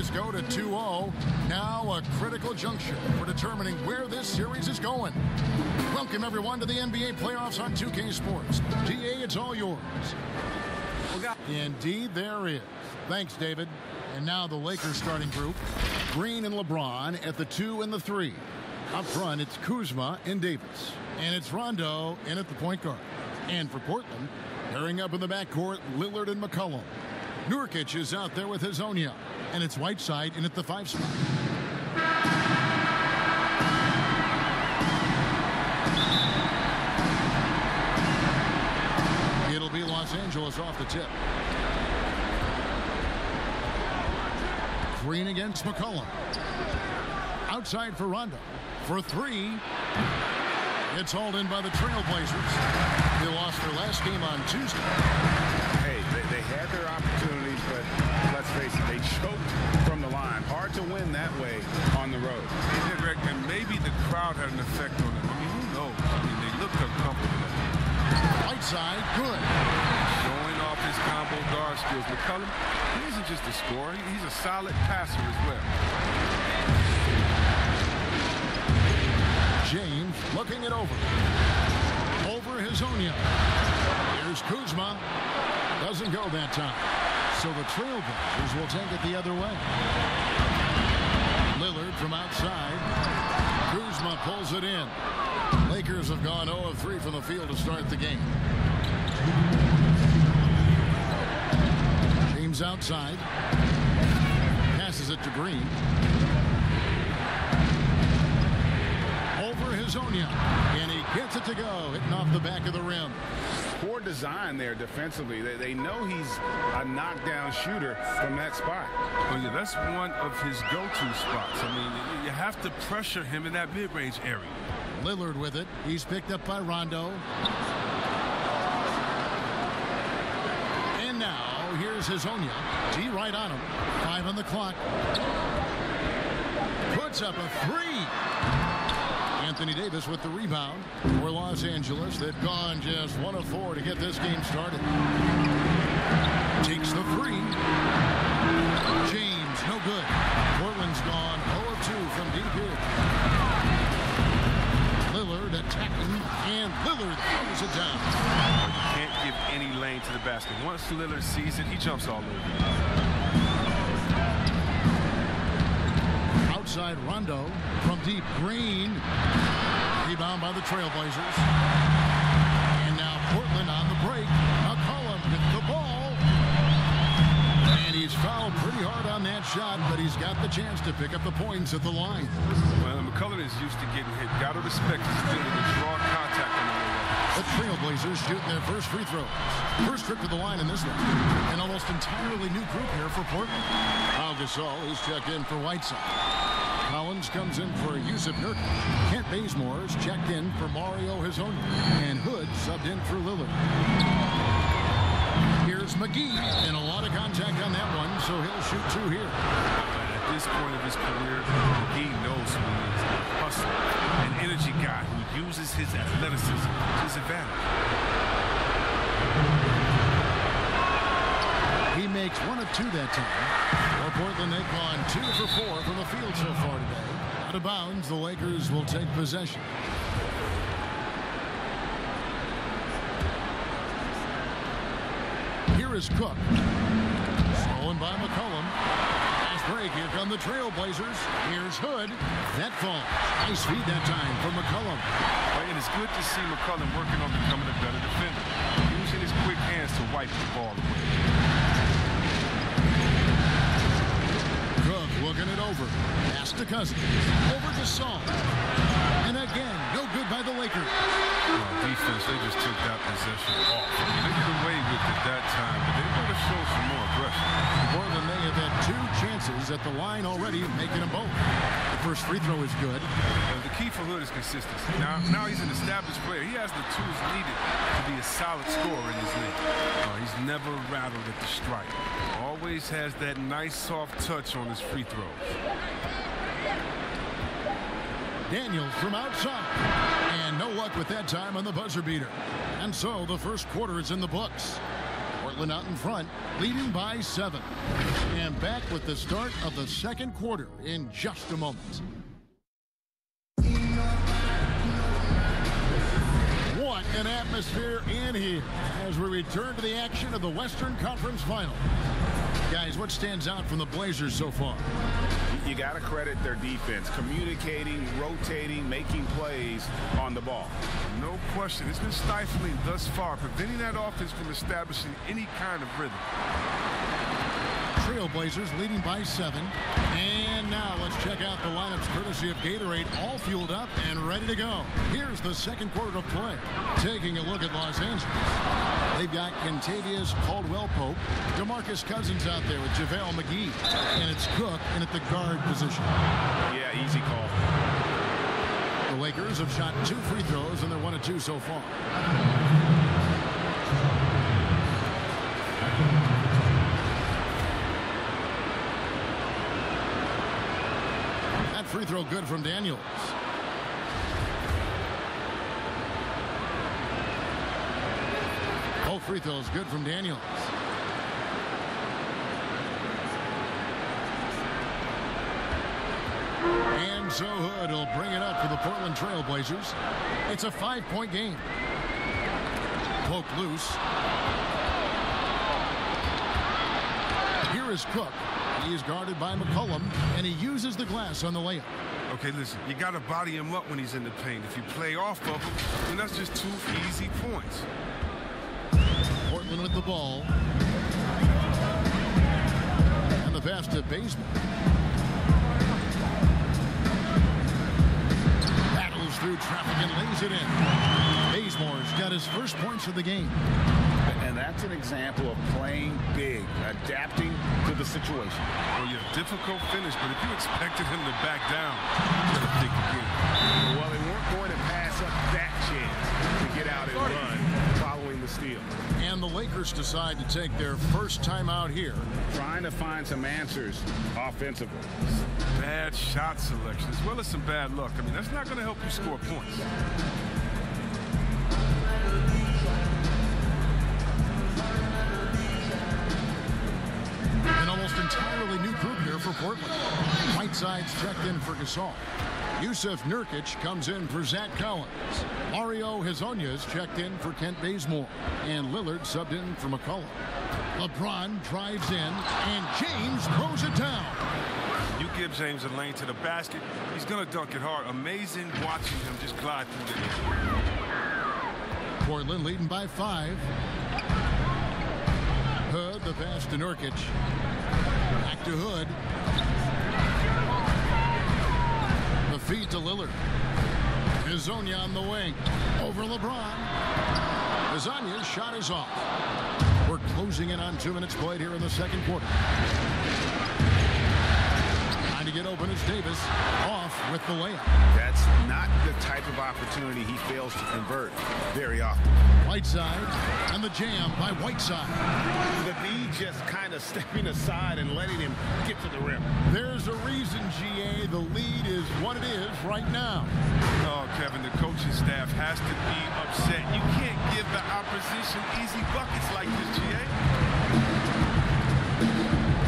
Lakers go to 2-0. Now a critical juncture for determining where this series is going. Welcome, everyone, to the NBA playoffs on 2K Sports. DA, it's all yours. Indeed, there is. Thanks, David. And now the Lakers starting group. Green and LeBron at the 2 and the 3. Up front, it's Kuzma and Davis. And it's Rondo in at the point guard. And for Portland, pairing up in the backcourt, Lillard and McCollum. Nurkic is out there with Hazonia. And it's Whiteside in at the 5 spot. It'll be Los Angeles off the tip. Green against McCollum. Outside for Rondo. For 3. It's hauled in by the Trailblazers. They lost their last game on Tuesday. Hey, they had their opportunities, but let's face it, they choked from the line. Hard to win that way on the road. Yeah, Greg, and maybe the crowd had an effect on them. I mean, who knows? I mean, they looked uncomfortable. Whiteside, good. Showing off his combo guard skills. McCollum, he isn't just a scorer. He's a solid passer as well. James looking it over. Over Hazonia. Here's Kuzma. Doesn't go that time. So the Trailblazers will take it the other way. Lillard from outside. Kuzma pulls it in. Lakers have gone 0 of 3 from the field to start the game. James outside. Passes it to Green. Over Hazonia. And he gets it to go. Hitting off the back of the rim. Poor design there defensively. They know he's a knockdown shooter from that spot. Well, yeah, that's one of his go-to spots. I mean, you have to pressure him in that mid-range area. Lillard with it. He's picked up by Rondo. And now, here's Hazonia. D right on him. 5 on the clock. Puts up a 3. Anthony Davis with the rebound for Los Angeles. They've gone just 1 of 4 to get this game started. Takes the 3. James, no good. Portland's gone 0 of 2 from deep here. Lillard attacking, and Lillard throws it down. You can't give any lane to the basket. Once Lillard sees it, he jumps all over it. Outside Rondo from deep. Green. Rebound by the Trailblazers. And now Portland on the break. McCollum gets the ball. And he's fouled pretty hard on that shot, but he's got the chance to pick up the points at the line. Well, McCollum is used to getting hit. Got to respect his ability to draw contact on the way. The Trailblazers shooting their first free throws. First trip to the line in this one. An almost entirely new group here for Portland. Al Gasol is checked in for Whiteside. Collins comes in for Yusuf Nurkic. Kent Bazemore is checked in for Mario Hazonia. And Hood subbed in for Lillard. Here's McGee. And a lot of contact on that one, so he'll shoot 2 here. At this point of his career, McGee knows who he is. A hustler, an energy guy who uses his athleticism to his advantage. He makes 1 of 2 that time. For Portland, they've gone 2 for 4 from the field so far today. Out of bounds, the Lakers will take possession. Here is Cook. Stolen by McCollum. Nice break. Here come the Trailblazers. Here's Hood. That falls. Nice feed that time from McCollum. And it's good to see McCollum working on becoming a better defender. Using his quick hands to wipe the ball away. Cook looking it over. Pass to Cousins. Over to Saul. And again, no good by the Lakers. Defense, they just took that possession off. I mean, they get away with it that time, but they're going to show some more aggression. Portland, they have had 2 chances at the line already, making them both. The first free throw is good. The key for Hood is consistency. Now he's an established player. He has the tools needed to be a solid scorer in this league. He's never rattled at the strike. Always has that nice soft touch on his free throws. Daniels from outside. And no luck with that time on the buzzer beater. And so the first quarter is in the books. Portland out in front, leading by 7. And back with the start of the second quarter in just a moment. What an atmosphere in here as we return to the action of the Western Conference Final. Guys, what stands out from the Blazers so far? You got to credit their defense, communicating, rotating, making plays on the ball. No question. It's been stifling thus far, preventing that offense from establishing any kind of rhythm. Trailblazers leading by 7. And now let's check out the lineups courtesy of Gatorade, all fueled up and ready to go. Here's the second quarter of play. Taking a look at Los Angeles. They've got Kentavious Caldwell-Pope, DeMarcus Cousins out there with JaVale McGee, and it's Cook in at the guard position. Yeah, easy call. The Lakers have shot 2 free throws, and they're 1 of 2 so far. That free throw good from Daniels. Both free throws good from Daniels. And so Hood will bring it up for the Portland Trailblazers. It's a 5-point game. Poke loose. Here is Cook. He is guarded by McCollum, and he uses the glass on the layup. Okay, listen, you got to body him up when he's in the paint. If you play off of him, then that's just 2 easy points. Portland with the ball. And the pass to Bazemore. Battles through traffic and lays it in. Bazemore's got his first points of the game. And that's an example of playing big, adapting to the situation. Well, you have difficult finish, but if you expected him to back down, you're going to think again. Well, they weren't going to pass up that chance to get out and run following the steal. And the Lakers decide to take their first time out here. Trying to find some answers offensively. Bad shot selection, as well as some bad luck. I mean, that's not going to help you score points. An almost entirely new group here for Portland. Whiteside's checked in for Gasol. Yusuf Nurkic comes in for Zach Collins. Mario Hezonja's checked in for Kent Bazemore. And Lillard subbed in for McCollum. LeBron drives in, and James throws it down. You give James a lane to the basket, he's going to dunk it hard. Amazing watching him just glide through the air. Portland leading by 5. Hood, the pass to Nurkic. Back to Hood. The feed to Lillard. Hezonja on the wing. Over LeBron. Hezonja's shot is off. We're closing in on 2 minutes played here in the second quarter. Trying to get open is Davis. Off with the layup. That's not the type of opportunity he fails to convert very often. Whiteside, and the jam by Whiteside. The lead just kind of stepping aside and letting him get to the rim. There's a reason, GA, the lead is what it is right now. Oh, Kevin, the coaching staff has to be upset. You can't give the opposition easy buckets like this, GA.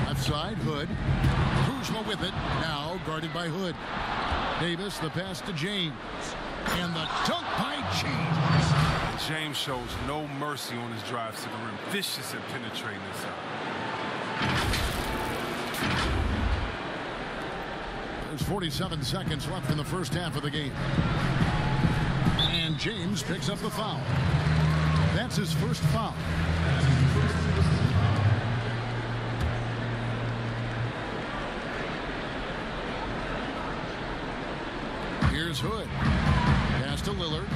Left side, Hood. Kuzma with it, now guarded by Hood. Davis, the pass to James. And the dunk by James. James shows no mercy on his drives to the rim. Vicious at penetrating inside. There's 47 seconds left in the first half of the game. And James picks up the foul. That's his first foul. Here's Hood. Pass to Lillard.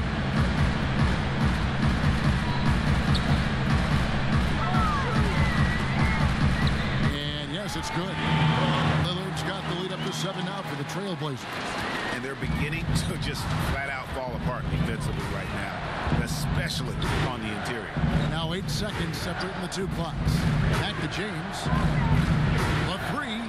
And yes, it's good. Lillard's got the lead up to 7 now for the Trailblazers. And they're beginning to just flat out fall apart defensively right now, especially on the interior. Now 8 seconds separating the 2 clocks. Back to James. A 3.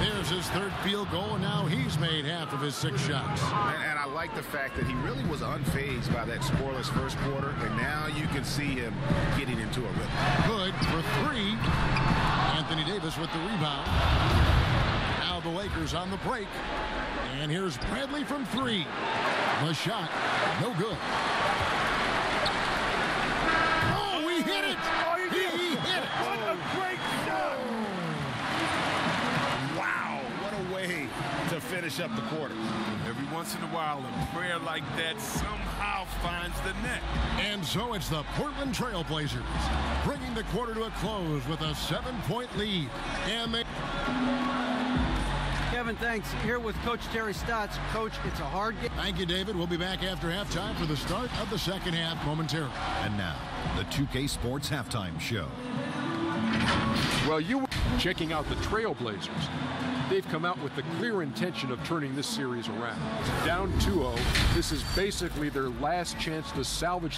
There's his third field goal, and now he's made half of his 6 shots. And I like the fact that he really was unfazed by that scoreless first quarter, and now you can see him getting into a rhythm. Good for 3. Anthony Davis with the rebound. Now the Lakers on the break. And here's Bradley from 3. The shot, no good. Oh, he hit it! He hit it! What a great shot! Wow, what a way to finish up the quarter. Every once in a while, a prayer like that somehow finds the net. And so it's the Portland Trail Blazers bringing the quarter to a close with a 7-point lead. And they... Kevin, thanks. Here with Coach Terry Stotts. Coach, it's a hard game. Thank you, David. We'll be back after halftime for the start of the second half momentarily. And now, the 2K Sports Halftime Show. Well, you were checking out the Trailblazers. They've come out with the clear intention of turning this series around. Down 2-0, this is basically their last chance to salvage.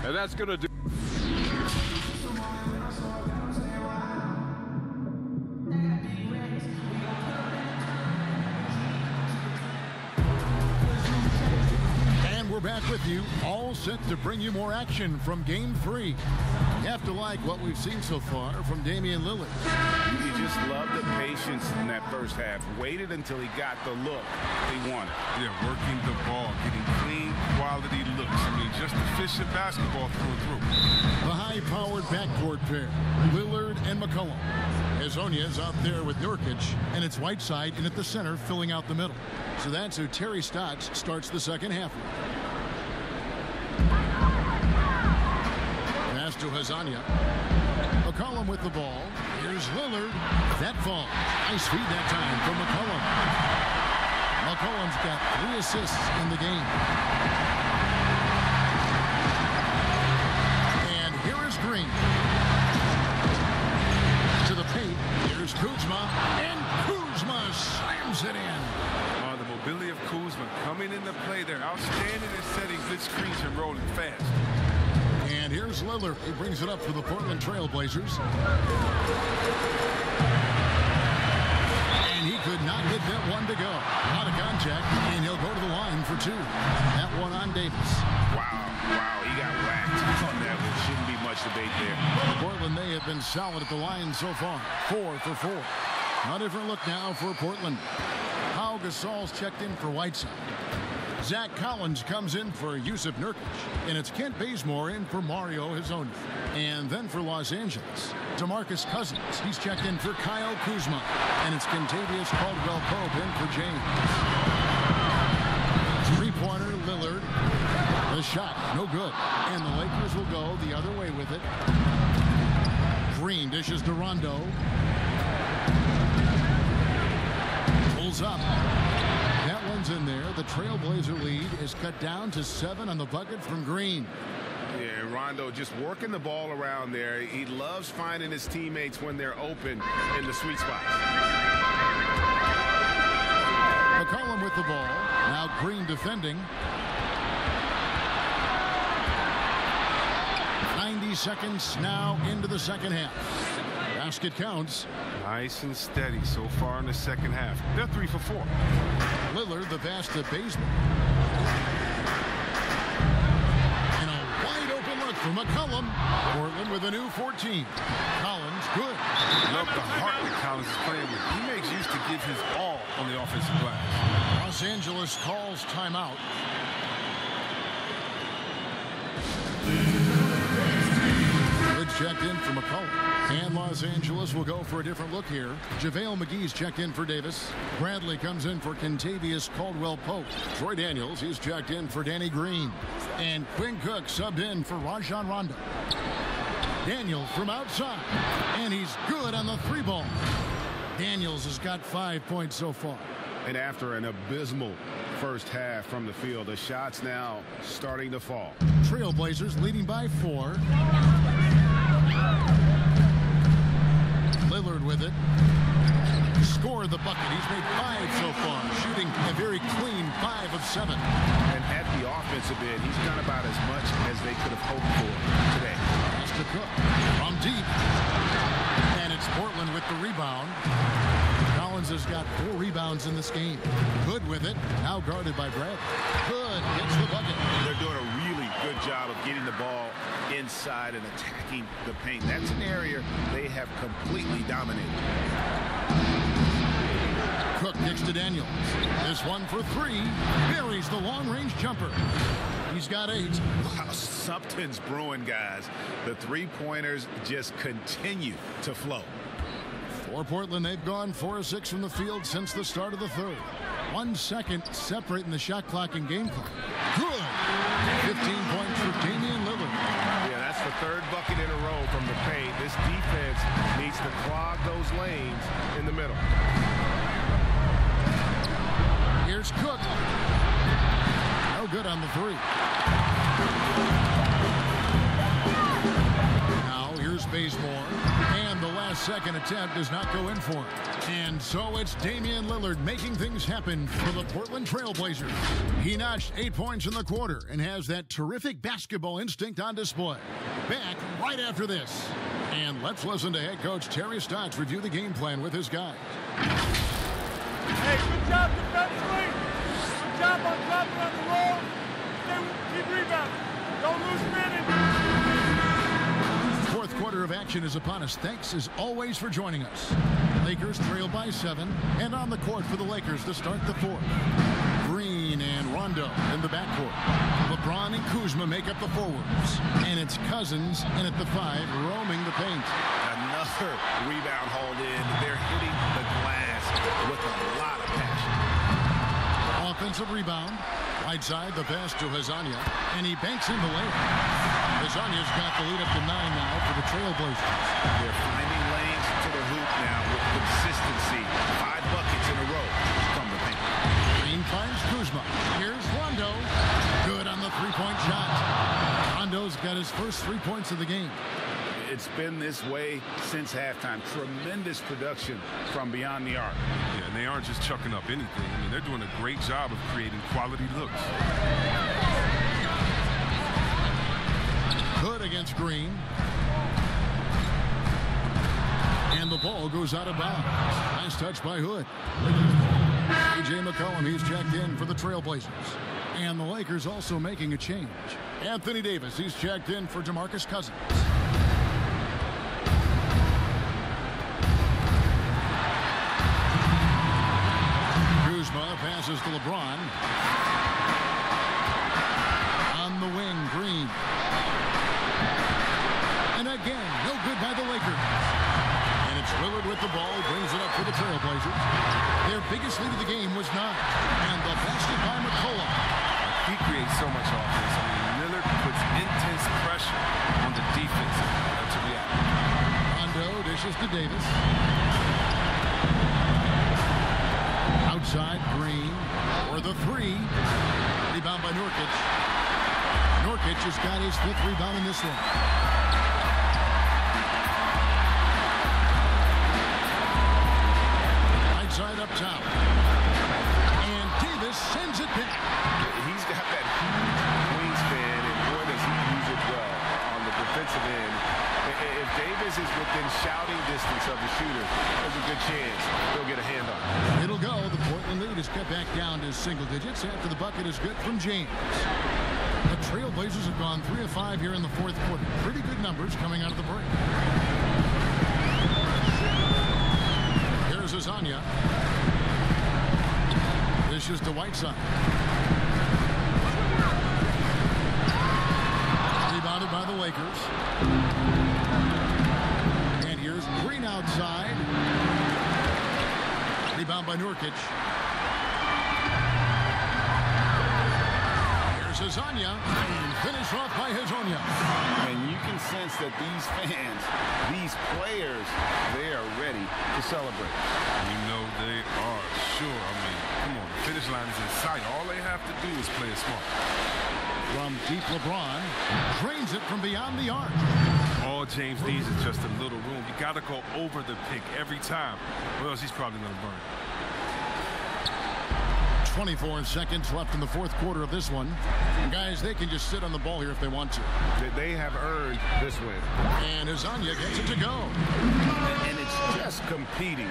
And that's going to do. We're back with you, all set to bring you more action from Game 3. You have to like what we've seen so far from Damian Lillard. You just love the patience in that first half. Waited until he got the look he wanted. Yeah, working the ball, getting clean, quality looks. I mean, just efficient basketball through and through. The high-powered backcourt pair, Lillard and McCollum. Hezonja's out there with Nurkic, and it's Whiteside in at the center, filling out the middle. So that's who Terry Stotts starts the second half with. Pass to Hezonja. McCollum with the ball. Here's Lillard. That falls. Nice feed that time from McCollum. McCollum's got 3 assists in the game. And here is Green. To the paint. Here's Kuzma. And Kuzma slams it in. The mobility of Kuzma coming into play there. Outstanding in setting good screens and rolling fast. And here's Lillard. He brings it up for the Portland Trail Blazers. And he could not get that one to go. Out of contact, and he'll go to the line for 2. That one on Davis. Wow, he got whacked. On that one, shouldn't be much debate there. Portland, they have been solid at the line so far. 4 for 4. A different look now for Portland. Pau Gasol's checked in for Whiteside. Zach Collins comes in for Yusuf Nurkic. And it's Kent Bazemore in for Mario Hezonja. And then for Los Angeles, DeMarcus Cousins. He's checked in for Kyle Kuzma. And it's Kentavious Caldwell-Pope in for James. 3-pointer, Lillard. The shot, no good. And the Lakers will go the other way with it. Green dishes to Rondo. Pulls up. That one's in there. The Trailblazer lead is cut down to 7 on the bucket from Green. Yeah, Rondo just working the ball around there. He loves finding his teammates when they're open in the sweet spots. McCollum with the ball. Now Green defending. 90 seconds now into the second half. Basket counts. Nice and steady so far in the second half. They're 3 for 4. Lillard, the pass to Bazemore. And a wide open look for McCollum. Portland with a new 14. Collins, good. Love the heart that Collins is playing with. He makes use to give his all on the offensive glass. Los Angeles calls timeout. Good checked in for McCollum. And Los Angeles will go for a different look here. JaVale McGee's checked in for Davis. Bradley comes in for Kentavious Caldwell-Pope. Troy Daniels, he's checked in for Danny Green. And Quinn Cook subbed in for Rajon Rondo. Daniels from outside. And he's good on the 3-ball. Daniels has got 5 points so far. And after an abysmal first half from the field, the shots now starting to fall. Trailblazers leading by 4. Lillard with it. Scored the bucket. He's made 5 so far, shooting a very clean 5 of 7. And at the offensive end, he's done about as much as they could have hoped for today. Pass to Cook from deep. And it's Portland with the rebound. Collins has got 4 rebounds in this game. Hood with it. Now guarded by Brad. Hood gets the bucket. They're doing a really good job of getting the ball inside and attacking the paint. That's an area they have completely dominated. Cook kicks to Daniels. This one for 3. Buries the long-range jumper. He's got 8. Wow, something's brewing, guys. The three-pointers just continue to flow. For Portland, they've gone 4 of 6 from the field since the start of the third. 1 second separating the shot clock and game clock. Good. 15 points for Damian Lillard. Yeah, that's the 3rd bucket in a row from the paint. This defense needs to clog those lanes in the middle. Here's Cook. No good on the 3. Now here's Bazemore. And the last second attempt does not go in for him. And so it's Damian Lillard making things happen for the Portland Trail Blazers. He notched 8 points in the quarter and has that terrific basketball instinct on display. Back right after this. And let's listen to head coach Terry Stotts review the game plan with his guys. Hey, good job defensively. Good job on dropping on the roll. Keep rebounding. Don't lose minute. Fourth quarter of action is upon us. Thanks as always for joining us. Lakers trail by 7, and on the court for the Lakers to start the 4th. Green and Rondo in the backcourt. LeBron and Kuzma make up the forwards. And it's Cousins in at the 5, roaming the paint. Another rebound hauled in. They're hitting the glass with a lot of passion. Offensive rebound. Right side, the pass to Hazania, and he banks in the layup. Hazania's got the lead up to 9 now for the Trailblazers. They're finding lanes to the hoop now with consistency. 5 buckets in a row from the paint. Green finds Kuzma. Here's Rondo. Good on the 3-point shot. Rondo's got his first 3 points of the game. It's been this way since halftime. Tremendous production from beyond the arc. Yeah, and they aren't just chucking up anything. I mean, they're doing a great job of creating quality looks. Hood against Green. And the ball goes out of bounds. Nice touch by Hood. A.J. McCollum, he's checked in for the Trailblazers. And the Lakers also making a change. Anthony Davis, he's checked in for DeMarcus Cousins. Kuzma passes to LeBron. On the wing, Green. And again, no good by the Lakers. And it's Lillard with the ball. He brings it up for the Trailblazers. Their biggest lead of the game was 9. And the basket by McCollum. He creates so much offense. I mean, Lillard puts intense pressure on the defense to react. Rondo dishes to Davis. Outside, Green for the 3. Rebound by Nurkic. Nurkic has got his 5th rebound in this one. Right side up top. And Davis sends it back. He's got that wingspan, and boy, does he use it well on the defensive end. If Davis is within shouting distance of the shooter, there's a good chance he'll get a hand on it. It'll go. The Portland lead is cut back down to single digits after the bucket is good from James. The Trailblazers have gone 3 of 5 here in the 4th quarter. Pretty good numbers coming out of the break. Here's Azania. This is to Whiteside. Rebounded by the Lakers. And here's Green outside. Rebound by Nurkic. Here's Hazania. And finish off by Hazania. And you can sense that these fans, these players, they are ready to celebrate. You know they are, sure. I mean, come on, the finish line is in sight. All they have to do is play it smart. From deep, LeBron drains it from beyond the arc. All James needs is just a little room. You got to go over the pick every time, or else he's probably going to burn. 24 seconds left in the fourth quarter of this one. Guys, they can just sit on the ball here if they want to. They have earned this win. And Azania gets it to go. And it's just competing.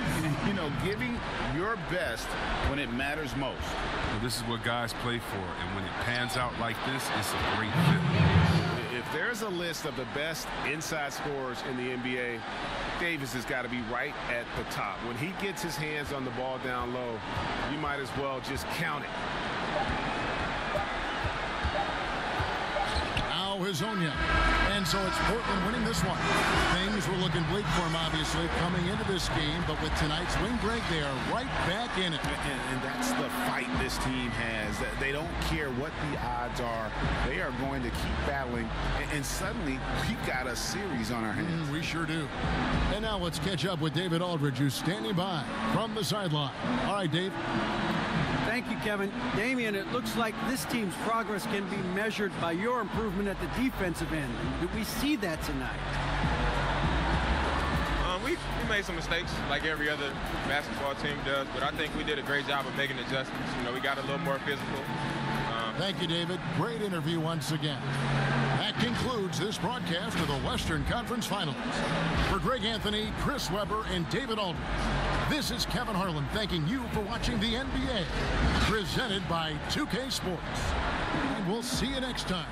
You know, giving your best when it matters most. Well, this is what guys play for, and when it pans out like this, it's a great fit. If there's a list of the best inside scorers in the NBA, Davis has got to be right at the top. When he gets his hands on the ball down low, you might as well just count it. Now Azania. And so it's Portland winning this one. Things were looking bleak for him, obviously, coming into this game. But with tonight's win break, they are right back in it. And that's the fight this team has. They don't care what the odds are. They are going to keep battling. And suddenly, we've got a series on our hands. We sure do. And now let's catch up with David Aldridge, who's standing by from the sideline. All right, Dave. Thank you, Kevin. Damian, it looks like this team's progress can be measured by your improvement at the defensive end. Did we see that tonight? We made some mistakes like every other basketball team does, but I think we did a great job of making adjustments. You know, we got a little more physical. Thank you, David. Great interview once again. That concludes this broadcast of the Western Conference Finals. For Greg Anthony, Chris Webber, and David Aldridge, this is Kevin Harlan thanking you for watching the NBA, presented by 2K Sports. And we'll see you next time.